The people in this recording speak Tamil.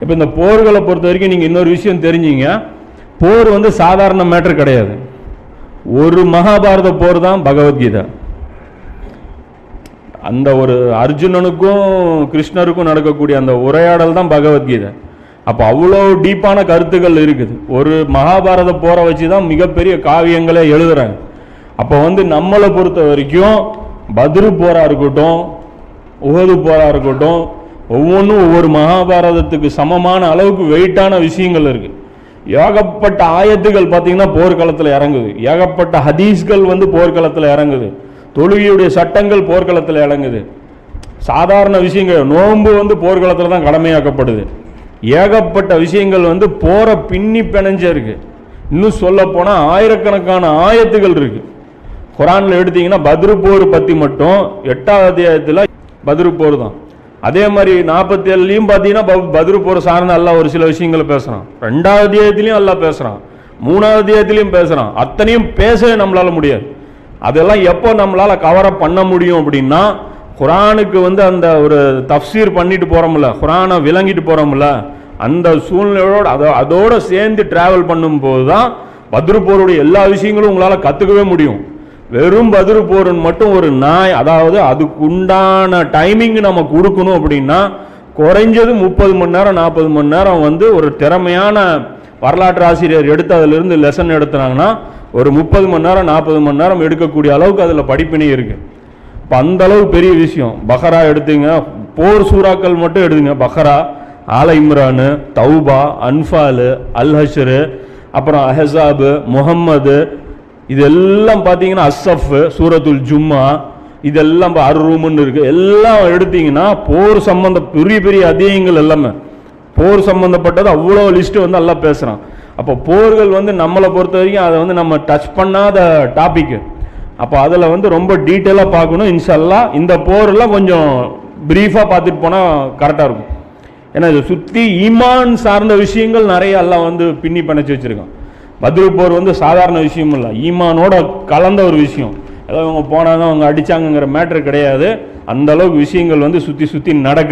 இப்போ இந்த போர்களை பொறுத்த வரைக்கும் நீங்கள் இன்னொரு விஷயம் தெரிஞ்சிங்க, போர் வந்து சாதாரண மேட்டர் கிடையாது. ஒரு மகாபாரத போர் தான் பகவத்கீதை. அந்த ஒரு அர்ஜுனனுக்கும் கிருஷ்ணருக்கும் நடக்கக்கூடிய அந்த உரையாடல் தான் பகவத்கீதை. அப்போ அவ்வளோ டீப்பான கருத்துக்கள் இருக்குது. ஒரு மகாபாரத போரை வச்சு தான் மிகப்பெரிய காவியங்களே எழுதுறாங்க. அப்போ வந்து நம்மளை பொறுத்த வரைக்கும் பத்ரு போரா இருக்கட்டும், உஹது போரா இருக்கட்டும், ஒவ்வொன்றும் ஒவ்வொரு மகாபாரதத்துக்கு சமமான அளவுக்கு வெயிட்டான விஷயங்கள் இருக்கு. ஏகப்பட்ட ஆயத்துகள் பார்த்தீங்கன்னா போர்க்களத்தில் இறங்குது, ஏகப்பட்ட ஹதீஸ்கள் வந்து போர்க்களத்தில் இறங்குது, தொழுகையுடைய சட்டங்கள் போர்க்களத்தில் இறங்குது. சாதாரண விஷயங்கள், நோன்பு வந்து போர்க்களத்தில் தான் கடமையாக்கப்படுது. ஏகப்பட்ட விஷயங்கள் வந்து போற பின்னி பிணைஞ்ச இருக்கு. இன்னும் சொல்ல போனா ஆயிரக்கணக்கான ஆயத்துகள் இருக்கு. குரான்ல எடுத்தீங்கன்னா பத்ரு போர் பத்தி மட்டும் 8வது அத்தியாயத்தில் பத்ரு போர் தான். அதே மாதிரி 47லயும் பார்த்தீங்கன்னா பத்ரு போர் சார்ந்த அல்லாஹ் ஒரு சில விஷயங்களை பேசுறான். 2வது அத்தியாயத்திலையும் அல்லாஹ் பேசுறான், 3வது அத்தியாயத்திலையும் பேசுறான். அத்தனையும் பேசவே நம்மளால முடியாது. அதெல்லாம் எப்போ நம்மளால கவரப் பண்ண முடியும் அப்படின்னா, குரானுக்கு வந்து அந்த ஒரு தஃப்சீர் பண்ணிட்டு போறோம்ல, குரானை விளங்கிட்டு போறோம்ல, அந்த சூழ்நிலையோட அதோட சேர்ந்து டிராவல் பண்ணும்போது தான் பத்ரு போருடைய எல்லா விஷயங்களும் உங்களால கத்துக்கவே முடியும். வெறும் பத்ரு போருன்னு மட்டும் ஒரு நாய், அதாவது அதுக்கு உண்டான டைமிங் நம்ம கொடுக்கணும் அப்படின்னா குறைஞ்சது 30 மணி நேரம் 40 மணி நேரம் வந்து ஒரு திறமையான வரலாற்று ஆசிரியர் எடுத்து அதிலிருந்து லெசன் எடுத்துனாங்கன்னா ஒரு 30 மணி நேரம் 40 மணி நேரம் எடுக்கக்கூடிய அளவுக்கு அதில் படிப்பினை இருக்கு. இப்போ அந்த அளவு பெரிய விஷயம். பஹரா எடுத்துங்க, போர் சூறாக்கள் மட்டும் எடுத்துங்க. பஹரா, ஆல இம்ரானு, தௌபா, அன்ஃபாலு, அல் ஹஷ்ரு, அப்புறம் அஹஸாபு, முஹம்மது, இதெல்லாம் பார்த்தீங்கன்னா அஸ்ஸஃப், சூரத்துல் ஜும்மா, இதெல்லாம் அர்ரூம்னு இருக்கு. எல்லாம் எடுத்தீங்கன்னா போர் சம்பந்த பெரிய பெரிய அத்தியாயங்கள் எல்லாமே போர் சம்பந்தப்பட்டது அவ்வளோ லிஸ்ட் வந்து எல்லாம் பேசுகிறான். அப்போ போர்கள் வந்து நம்மளை பொறுத்த வரைக்கும் அதை வந்து நம்ம டச் பண்ணாத டாபிக். அப்போ அதில் வந்து ரொம்ப டீட்டெயிலாக பார்க்கணும். இன்ஷா அல்லாஹ் இந்த போரெல்லாம் கொஞ்சம் பிரீஃபாக பார்த்துட்டு போனால் கரெக்டாக இருக்கும். ஏன்னா இதை சுற்றி ஈமான் சார்ந்த விஷயங்கள் நிறைய எல்லாம் வந்து பின்னி பிணைச்சி வச்சுருக்கான். பத்ரு போர் வந்து சாதாரண விஷயம் இல்லை, ஈமானோட கலந்த ஒரு விஷயம். ஏதோ அவங்க போனாங்க அவங்க அடித்தாங்கங்கிற மேட்ரு கிடையாது. அந்த அளவுக்கு விஷயங்கள் வந்து சுற்றி சுற்றி நடக்குது.